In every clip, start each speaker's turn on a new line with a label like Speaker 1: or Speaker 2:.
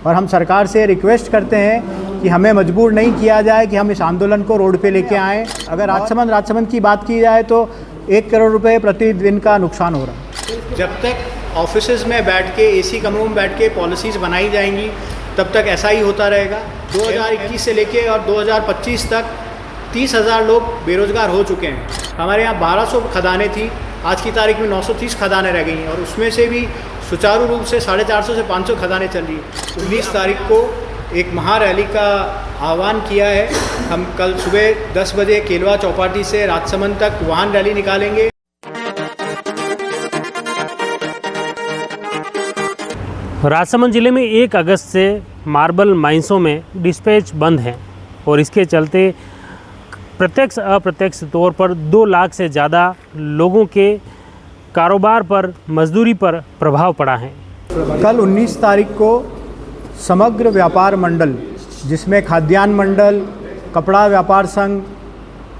Speaker 1: और हम सरकार से रिक्वेस्ट करते हैं कि हमें मजबूर नहीं किया जाए कि हम इस आंदोलन को रोड पे लेके आएँ। अगर राजसमंद की बात की जाए तो 1 करोड़ रुपए प्रतिदिन का नुकसान हो रहा है।
Speaker 2: जब तक ऑफिसेज में बैठ के एसी कमरों में बैठ के पॉलिसीज़ बनाई जाएंगी तब तक ऐसा ही होता रहेगा। 2021 से लेके और 2025 तक 30,000 लोग बेरोज़गार हो चुके हैं। हमारे यहाँ 1200 खदानें थी, आज की तारीख में 930 खदानें रह गई हैं और उसमें से भी सुचारू रूप से 450 से 500 खदानें चल रही हैं। 19 तारीख को एक महारैली का आह्वान किया है। हम कल सुबह 10 बजे केलवा चौपाटी से राजसमंद तक वाहन रैली निकालेंगे।
Speaker 3: राजसमंद जिले में 1 अगस्त से मार्बल माइंसों में डिस्पैच बंद है और इसके चलते प्रत्यक्ष अप्रत्यक्ष तौर पर 2 लाख से ज़्यादा लोगों के कारोबार पर, मजदूरी पर प्रभाव पड़ा है।
Speaker 1: कल 19 तारीख को समग्र व्यापार मंडल, जिसमें खाद्यान्न मंडल, कपड़ा व्यापार संघ,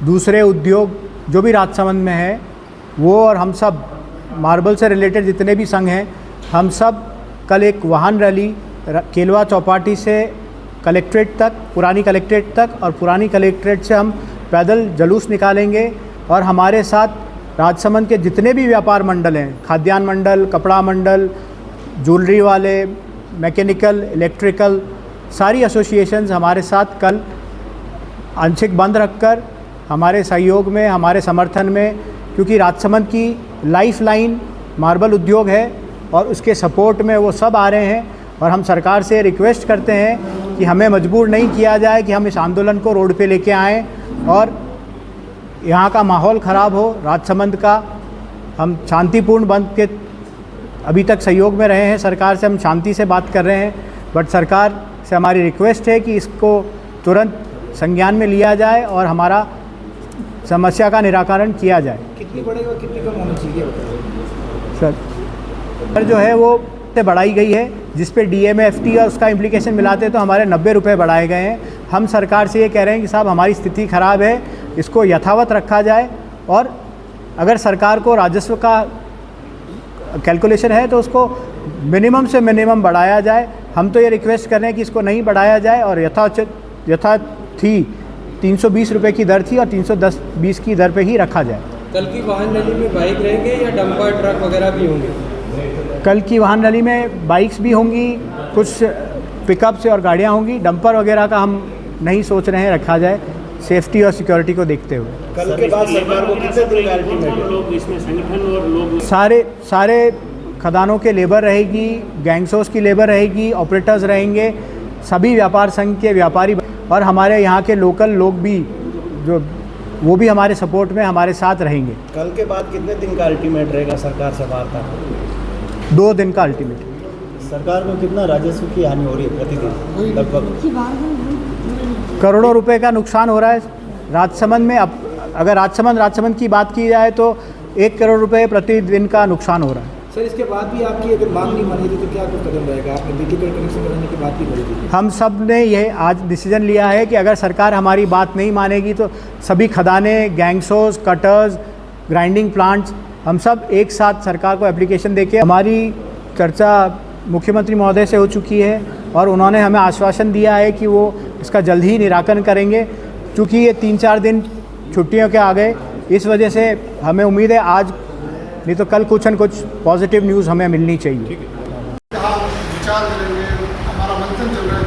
Speaker 1: दूसरे उद्योग जो भी राजसमंद में है, वो और हम सब मार्बल से रिलेटेड जितने भी संघ हैं, हम सब कल एक वाहन रैली केलवा चौपाटी से कलेक्ट्रेट तक, पुरानी कलेक्ट्रेट तक और पुरानी कलेक्ट्रेट से हम पैदल जुलूस निकालेंगे। और हमारे साथ राजसमंद के जितने भी व्यापार मंडल हैं, खाद्यान्न मंडल, कपड़ा मंडल, ज्वेलरी वाले, मैकेनिकल, इलेक्ट्रिकल, सारी एसोसिएशंस हमारे साथ कल आंशिक बंद रखकर हमारे सहयोग में, हमारे समर्थन में, क्योंकि राजसमंद की लाइफ लाइन मार्बल उद्योग है और उसके सपोर्ट में वो सब आ रहे हैं। और हम सरकार से रिक्वेस्ट करते हैं कि हमें मजबूर नहीं किया जाए कि हम इस आंदोलन को रोड पे लेके आएँ और यहाँ का माहौल ख़राब हो। राजसमंद का हम शांतिपूर्ण बंद के अभी तक सहयोग में रहे हैं, सरकार से हम शांति से बात कर रहे हैं, बट सरकार से हमारी रिक्वेस्ट है कि इसको तुरंत संज्ञान में लिया जाए और हमारा समस्या का निराकरण किया जाए।
Speaker 4: कितनी बढ़ेगी और कितनी कम होनी चाहिए
Speaker 1: सर जो है वो से बढ़ाई गई है, जिस पे DMFT और उसका इम्प्लीकेशन मिलाते तो हमारे 90 रुपये बढ़ाए गए हैं। हम सरकार से ये कह रहे हैं कि साहब हमारी स्थिति ख़राब है, इसको यथावत रखा जाए और अगर सरकार को राजस्व का कैलकुलेशन है तो उसको मिनिमम से मिनिमम बढ़ाया जाए। हम तो ये रिक्वेस्ट कर रहे हैं कि इसको नहीं बढ़ाया जाए और यथा थी 320 रुपये की दर थी और 310-20 की दर पे ही रखा जाए।
Speaker 4: कल की वाहन रैली में बाइक रहेंगे या डंपर ट्रक वगैरह भी होंगे?
Speaker 1: कल की वाहन रैली में बाइक्स भी होंगी, कुछ पिकअप से और गाड़ियाँ होंगी। डंपर वगैरह का हम नहीं सोच रहे हैं रखा जाए, सेफ्टी और सिक्योरिटी को देखते हुए।
Speaker 4: कल के बाद सरकार को कितने दिन का अल्टीमेटम?
Speaker 3: लोग इसमें संगठन और लोग
Speaker 1: सारे खदानों के लेबर रहेगी, गैंग्सोस की लेबर रहेगी, ऑपरेटर्स रहेंगे, सभी व्यापार संघ के व्यापारी और हमारे यहाँ के लोकल लोग भी जो वो भी हमारे सपोर्ट में हमारे साथ रहेंगे।
Speaker 4: कल के बाद कितने दिन का अल्टीमेट रहेगा सरकार से वार्ता?
Speaker 1: 2 दिन का अल्टीमेट।
Speaker 4: सरकार को कितना राजस्व की हानि हो रही है प्रतिदिन? लगभग
Speaker 1: करोड़ों रुपए का नुकसान हो रहा है राजसमंद में। अब अगर राजसमंद की बात की जाए तो 1 करोड़ रुपए प्रतिदिन का नुकसान हो रहा है।
Speaker 4: सर, इसके बाद भी आपकी अगर मांग नहीं मानी थी तो क्या कुछ कदम रहेगा? आपने बिजली का कनेक्शन कराने की बात भी करी थी।
Speaker 1: हम सब ने यह आज डिसीजन लिया है कि अगर सरकार हमारी बात नहीं मानेगी तो सभी खदानें, गैंग्सोस, कटर्स, ग्राइंडिंग प्लांट्स, हम सब एक साथ सरकार को एप्लीकेशन देके, हमारी चर्चा मुख्यमंत्री महोदय से हो चुकी है और उन्होंने हमें आश्वासन दिया है कि वो इसका जल्द ही निराकरण करेंगे। चूँकि ये 3-4 दिन छुट्टियों के आ गए, इस वजह से हमें उम्मीद है आज नहीं तो कल कुछ न कुछ पॉजिटिव न्यूज़ हमें मिलनी चाहिए।
Speaker 5: विचार करेंगे, हमारा मंथन चल रहा है,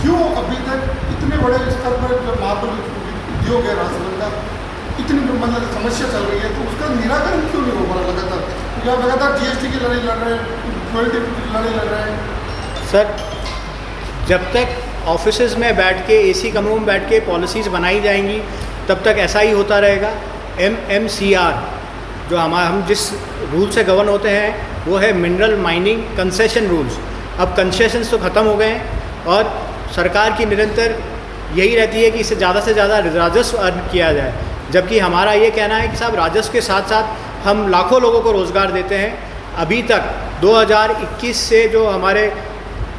Speaker 5: क्यों अभी तक इतने बड़े स्तर पर जो मार्बल उद्योग है राजसमंद का, इतनी मतलब समस्या चल रही है, तो उसका निराकरण क्यों नहीं हो पा रहा लगातार? या लगातार GST की लड़ाई लड़ रहे हैं, क्वालिटी की लड़ाई लड़ रहे हैं।
Speaker 2: सर, जब तक ऑफिसेज में बैठ के एसी कमरों में बैठ के पॉलिसीज़ बनाई जाएंगी तब तक ऐसा ही होता रहेगा। MMCR जो हम जिस रूल से गवर्न होते हैं वो है मिनरल माइनिंग कंसेशन रूल्स। अब कंसेशंस तो ख़त्म हो गए हैं और सरकार की निरंतर यही रहती है कि इससे ज़्यादा से ज़्यादा राजस्व अर्न किया जाए, जबकि हमारा ये कहना है कि साहब राजस्व के साथ साथ हम लाखों लोगों को रोज़गार देते हैं। अभी तक 2021 से जो हमारे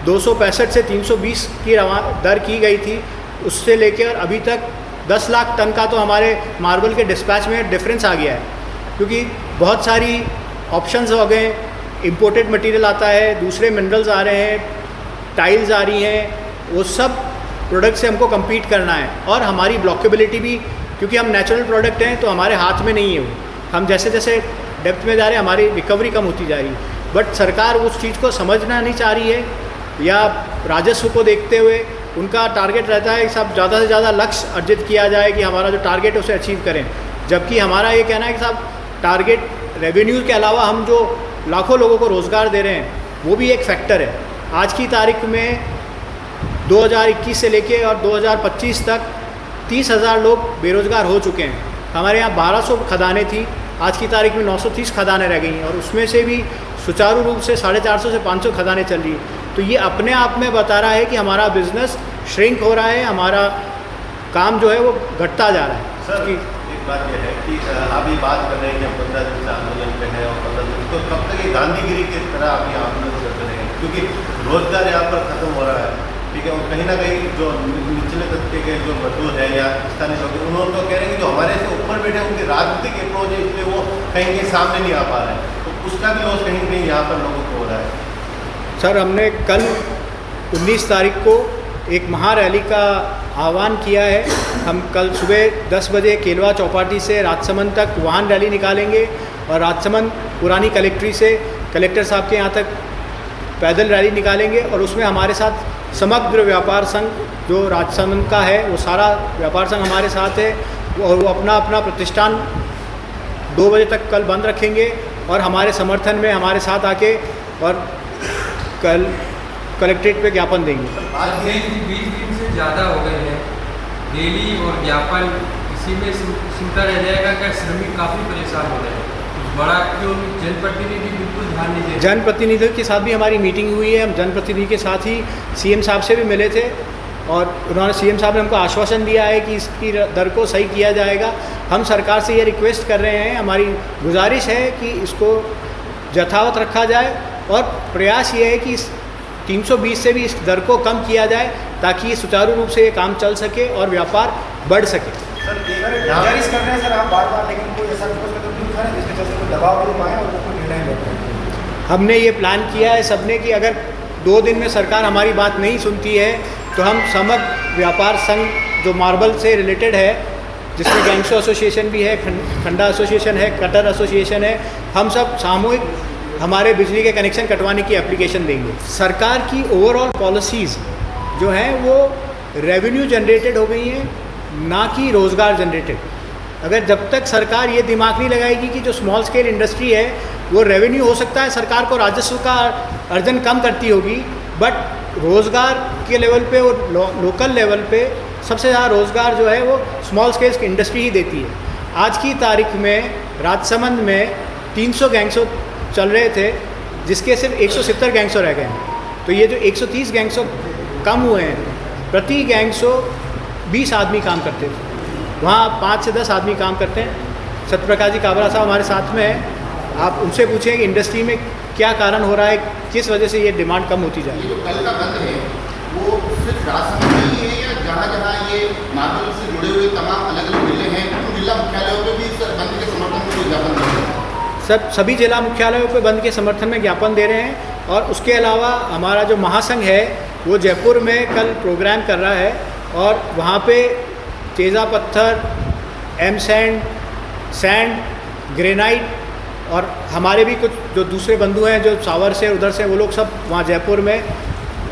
Speaker 2: 265 से 320 की दर की गई थी, उससे लेकर अभी तक 10 लाख टन का तो हमारे मार्बल के डिस्पैच में डिफरेंस आ गया है, क्योंकि बहुत सारी ऑप्शंस हो गए, इंपोर्टेड मटेरियल आता है, दूसरे मिनरल्स आ रहे हैं, टाइल्स आ रही हैं, वो सब प्रोडक्ट से हमको compete करना है। और हमारी ब्लॉकेबिलिटी भी, क्योंकि हम नेचुरल प्रोडक्ट हैं तो हमारे हाथ में नहीं है वो, हम जैसे जैसे डेप्थ में जा रहे हैं हमारी रिकवरी कम होती जा रही है। बट सरकार उस चीज़ को समझना नहीं चाह रही है, या राजस्व को देखते हुए उनका टारगेट रहता है कि साहब ज़्यादा से ज़्यादा लक्ष्य अर्जित किया जाए कि हमारा जो टारगेट है उसे अचीव करें। जबकि हमारा ये कहना है कि साहब टारगेट रेवेन्यू के अलावा हम जो लाखों लोगों को रोज़गार दे रहे हैं वो भी एक फैक्टर है। आज की तारीख में 2021 से लेके और 2025 तक 30,000 लोग बेरोज़गार हो चुके हैं। हमारे यहाँ 1200 खदानें थी, आज की तारीख में 930 खदानें रह गई हैं, और उसमें से भी सुचारू रूप से 450 से 500 खदानें चल रही हैं। तो ये अपने आप में बता रहा है कि हमारा बिजनेस श्रिंक हो रहा है, हमारा काम जो है वो घटता जा रहा है।
Speaker 6: सर एक बात यह है कि आप ये बात कर रहे हैं कि हम 15 दिन से आंदोलन पे हैं, और 15 दिन तो कब तक ये गांधीगिरी की तरह आप ये आंदोलन करते रहेंगे? क्योंकि रोजगार यहाँ पर खत्म हो रहा है, ठीक है, और कहीं ना कहीं जो निचले तबके के जो मजदूर हैं या स्थानीय लोग, उन्होंने तो कह रहे हैं कि जो हमारे से ऊपर बैठे उनकी राजनीतिक अप्रोच है, इसलिए वो कहीं कहीं सामने नहीं आ पा रहे हैं, तो उसका भी लॉस कहीं कहीं यहाँ पर लोगों को हो रहा है।
Speaker 2: सर हमने कल 19 तारीख को एक महारैली का आह्वान किया है। हम कल सुबह 10 बजे केलवा चौपाटी से राजसमंद तक वाहन रैली निकालेंगे, और राजसमंद पुरानी कलेक्ट्री से कलेक्टर साहब के यहाँ तक पैदल रैली निकालेंगे। और उसमें हमारे साथ समग्र व्यापार संघ जो राजसमंद का है, वो सारा व्यापार संघ हमारे साथ है, और वो अपना अपना प्रतिष्ठान 2 बजे तक कल बंद रखेंगे, और हमारे समर्थन में हमारे साथ आके और कल कलेक्ट्रेट पे ज्ञापन देंगे।
Speaker 7: आज 20 दिन से ज़्यादा हो गए हैं, रैली और ज्ञापन, इसी में चिंता रह जाएगा क्या? श्रमिक काफ़ी परेशान हो रहे हैं, बड़ा क्यों जनप्रतिनिधि बिल्कुल ध्यान नहीं दे रहे।
Speaker 2: जनप्रतिनिधियों के साथ भी हमारी मीटिंग हुई है, हम जनप्रतिनिधि के साथ ही सीएम साहब से भी मिले थे, और उन्होंने सीएम साहब ने हमको आश्वासन दिया है कि इसकी दर को सही किया जाएगा। हम सरकार से ये रिक्वेस्ट कर रहे हैं, हमारी गुजारिश है कि इसको यथावत रखा जाए, और प्रयास ये है कि इस 320 से भी इस दर को कम किया जाए, ताकि सुचारू रूप से ये काम चल सके और व्यापार बढ़ सके।
Speaker 4: गुजारिश कर रहे हैं सर आप बार-बार, लेकिन कोई ऐसा ठोस कदम नहीं उठा रहे जिसके चलते कोई दबाव नहीं पाए और वो कोई निर्णय ले पाए।
Speaker 2: हमने ये प्लान किया है सबने कि अगर 2 दिन में सरकार हमारी बात नहीं सुनती है तो हम समग्र व्यापार संघ जो मार्बल से रिलेटेड है, जिसमें गैंगस्टो एसोसिएशन भी है, खंडा एसोसिएशन है, कटर एसोसिएशन है, हम सब सामूहिक हमारे बिजली के कनेक्शन कटवाने की एप्लीकेशन देंगे। सरकार की ओवरऑल पॉलिसीज़ जो हैं वो रेवेन्यू जनरेटेड हो गई हैं, ना कि रोज़गार जनरेटेड। अगर जब तक सरकार ये दिमाग नहीं लगाएगी कि जो स्मॉल स्केल इंडस्ट्री है वो रेवेन्यू, हो सकता है सरकार को राजस्व का अर्जन कम करती होगी, बट रोज़गार के लेवल पे और लोकल लेवल पे सबसे ज़्यादा रोज़गार जो है वो स्मॉल स्केल इंडस्ट्री ही देती है। आज की तारीख में राजसमंद में 300 गैंगस्टो चल रहे थे, जिसके सिर्फ 170 गैंगस्टो रह गए हैं। तो ये जो 130 गैंगस्टो कम हुए हैं, प्रति गैंगस्टो 20 आदमी काम करते थे, वहाँ 5 से 10 आदमी काम करते हैं। सत्यप्रकाश जी काबरा साहब हमारे साथ में हैं, आप उनसे पूछें कि इंडस्ट्री में क्या कारण हो रहा है, किस वजह से ये डिमांड कम होती जा रही है।
Speaker 8: ये जो कल का बंद है वो सिर्फ राजसमंद में ही है, या जहाँ जहाँ ये मार्बल से जुड़े हुए तमाम अलग अलग जिले हैं, तो जिला मुख्यालयों पर भी इस बंद के समर्थन में कोई ज्ञापन दे रहे हैं?
Speaker 2: सभी जिला मुख्यालयों पे बंद के समर्थन में ज्ञापन दे रहे हैं। और उसके अलावा हमारा जो महासंघ है वो जयपुर में कल प्रोग्राम कर रहा है, और वहाँ पे तेज़ा पत्थर, एम सैंड, ग्रेनाइट, और हमारे भी कुछ जो दूसरे बंधु हैं जो सावर से उधर से, वो लोग सब वहाँ जयपुर में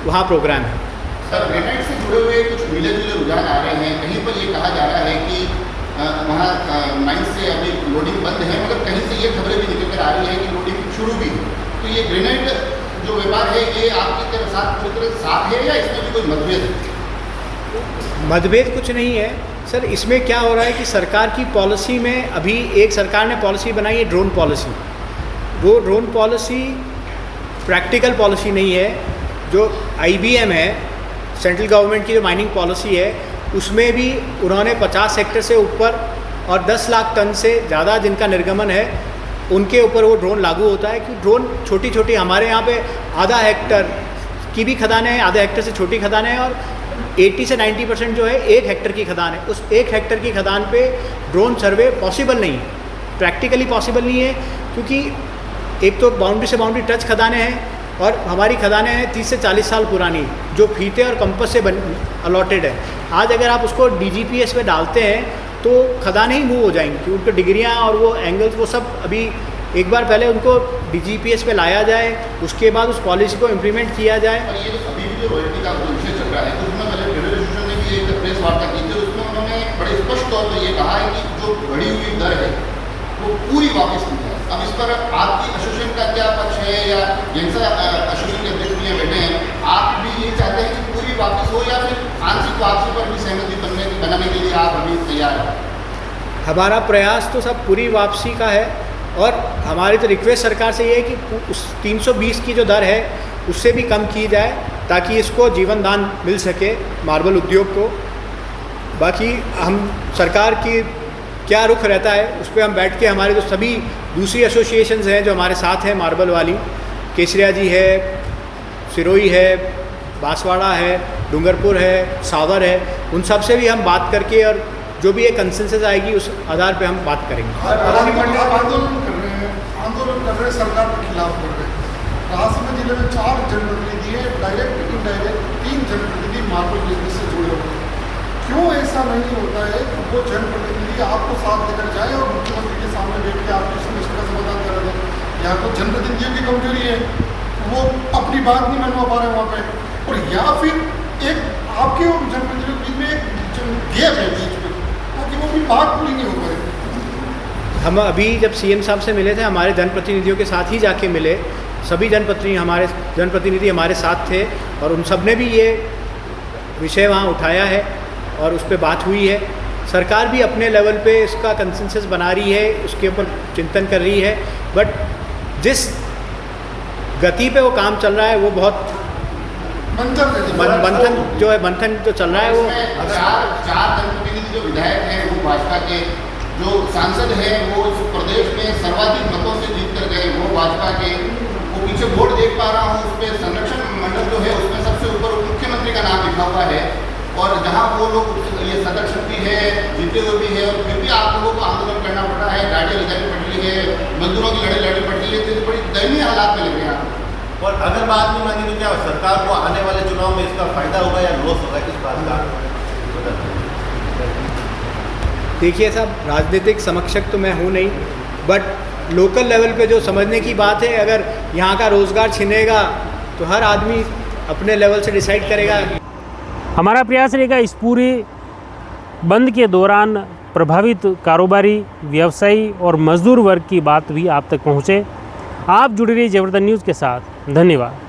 Speaker 2: वहाँ प्रोग्राम है।
Speaker 8: सर ग्रेनाइट से जुड़े हुए कुछ मिले जुले रुझान आ रहे हैं, कहीं पर ये कहा जा रहा है कि वहाँ माइंस से अभी लोडिंग बंद है, मगर कहीं से ये खबरें भी निकल कर आ रही है कि लोडिंग शुरू भी है। तो ये ग्रेनाइट जो व्यापार है ये आपकी साथ पूरी तरह साथ है, या इसमें भी कोई मतभेद है?
Speaker 2: मतभेद कुछ नहीं है सर। इसमें क्या हो रहा है कि सरकार की पॉलिसी में अभी एक सरकार ने पॉलिसी बनाई है ड्रोन पॉलिसी। वो ड्रोन पॉलिसी प्रैक्टिकल पॉलिसी नहीं है। जो IBM है, सेंट्रल गवर्नमेंट की जो माइनिंग पॉलिसी है, उसमें भी उन्होंने 50 हेक्टेयर से ऊपर और 10 लाख टन से ज़्यादा जिनका निर्गमन है उनके ऊपर वो ड्रोन लागू होता है। कि ड्रोन छोटी छोटी, हमारे यहाँ पे आधा हेक्टेयर की भी खदानें हैं, आधा हेक्टेयर से छोटी खदानें हैं, और 80 से 90% जो है 1 हेक्टेयर की खदान है। उस 1 हेक्टेयर की खदान पे ड्रोन सर्वे पॉसिबल नहीं है, प्रैक्टिकली पॉसिबल नहीं है, क्योंकि एक तो बाउंड्री से बाउंड्री टच खदानें हैं, और हमारी खदानें हैं 30 से 40 साल पुरानी, जो फीते और कंपस से अलॉटेड है। आज अगर आप उसको DGPS पे डालते हैं तो खदानें ही मूव हो जाएंगी, क्योंकि उनको डिग्रियाँ और वो एंगल्स वो सब अभी एक बार पहले उनको DGPS पे लाया जाए, उसके बाद उस पॉलिसी को इम्प्लीमेंट किया जाए।
Speaker 8: और ये अभी भी जो रॉयल्टी का विषय चल रहा है, उसमें पहले रेलवे एसोसिएशन ने भी एक प्रेस वार्ता की थी, उसमें उन्होंने बड़े स्पष्ट तौर पर ये कहा है कि जो बढ़ी हुई दर है वो पूरी वापस की जाए। अब इस पर आपकी एसोसिएशन का क्या पक्ष है, या यंगसा एसोसिएशन के अध्यक्ष भी बैठे हैं, आप भी ये चाहते हैं कि पूरी वापस हो, या फिर आंशिक वापसी पर भी सहमति बनाने के लिए आप अभी तैयार हैं?
Speaker 2: हमारा प्रयास तो सब पूरी वापसी का है, और हमारी तो रिक्वेस्ट सरकार से ये है कि उस 320 की जो दर है उससे भी कम की जाए, ताकि इसको जीवन दान मिल सके मार्बल उद्योग को। बाकी हम सरकार की क्या रुख रहता है उस पर हम बैठ के, हमारे जो सभी दूसरी एसोसिएशंस हैं जो हमारे साथ हैं मार्बल वाली, केसरिया जी है, सिरोही है, बांसवाड़ा है, डूंगरपुर है, सावर है, उन सब से भी हम बात करके और जो भी एक कंसेंसस आएगी उस आधार पे हम बात करेंगे।
Speaker 5: आंदोलन कर रहे सरकार के खिलाफ कर रहे हैं। राजसमंद जिले में 4 जनप्रतिनिधि है, डायरेक्ट इनडायरेक्ट 3 जनप्रतिनिधि मार्बल बिजनेस से जुड़े हुए हैं। क्यों ऐसा नहीं होता है कि वो जनप्रतिनिधि आपको साथ लेकर जाए और मुख्यमंत्री के सामने बैठ के आपकी समस्या का समाधान कर रहे हैं? या तो जनप्रतिनिधियों की कमजोरी है, वो अपनी बात नहीं मनवा पा रहे वहाँ पे, और या फिर एक आपके और जनप्रतिनिधियों के बीच में एक गैप है बीच में, ताकि वो अपनी बात पूरी नहीं हो पाए।
Speaker 2: हम अभी जब CM साहब से मिले थे, हमारे जनप्रतिनिधियों के साथ ही जाके मिले, सभी जनप्रतिनिधि हमारे साथ थे, और उन सब ने भी ये विषय वहाँ उठाया है और उस पर बात हुई है। सरकार भी अपने लेवल पे इसका कंसेंसस बना रही है, उसके ऊपर चिंतन कर रही है, बट जिस गति पे वो काम चल रहा है वो बहुत मंथन जो है, मंथन जो चल रहा है वो।
Speaker 8: चार जनप्रतिनिधि जो विधायक हैं वो भाजपा के, जो सांसद हैं वो इस प्रदेश में सर्वाधिक मतों से जीत कर गए वो भाजपा के, वो पीछे बोर्ड देख पा रहा हूँ, उस पर संरक्षण मंडल जो है उसमें सबसे ऊपर मुख्यमंत्री का नाम लिखा हुआ है, और जहाँ वो लोग ये सदर शक्ति है, जीते हुए भी है, और फिर भी आप लोगों को आंदोलन करना पड़ रहा है, गाड़ियाँ लगानी पड़ रही है, मजदूरों की लड़ाई लड़नी पड़ रही है, तो बड़ी दयनीय हालात में लग रहे हैं।
Speaker 6: और अगर बात नहीं मानी तो क्या सरकार को आने वाले चुनाव में इसका फायदा होगा या लॉस होगा, किस बात का?
Speaker 2: देखिए साहब, राजनीतिक समक्षक तो मैं हूँ नहीं, बट लोकल लेवल पे जो समझने की बात है, अगर यहाँ का रोज़गार छिनेगा तो हर आदमी अपने लेवल से डिसाइड करेगा।
Speaker 3: हमारा प्रयास रहेगा इस पूरे बंद के दौरान प्रभावित कारोबारी, व्यवसायी और मजदूर वर्ग की बात भी आप तक पहुँचे। आप जुड़े रहिए जयवर्धन न्यूज़ के साथ। धन्यवाद।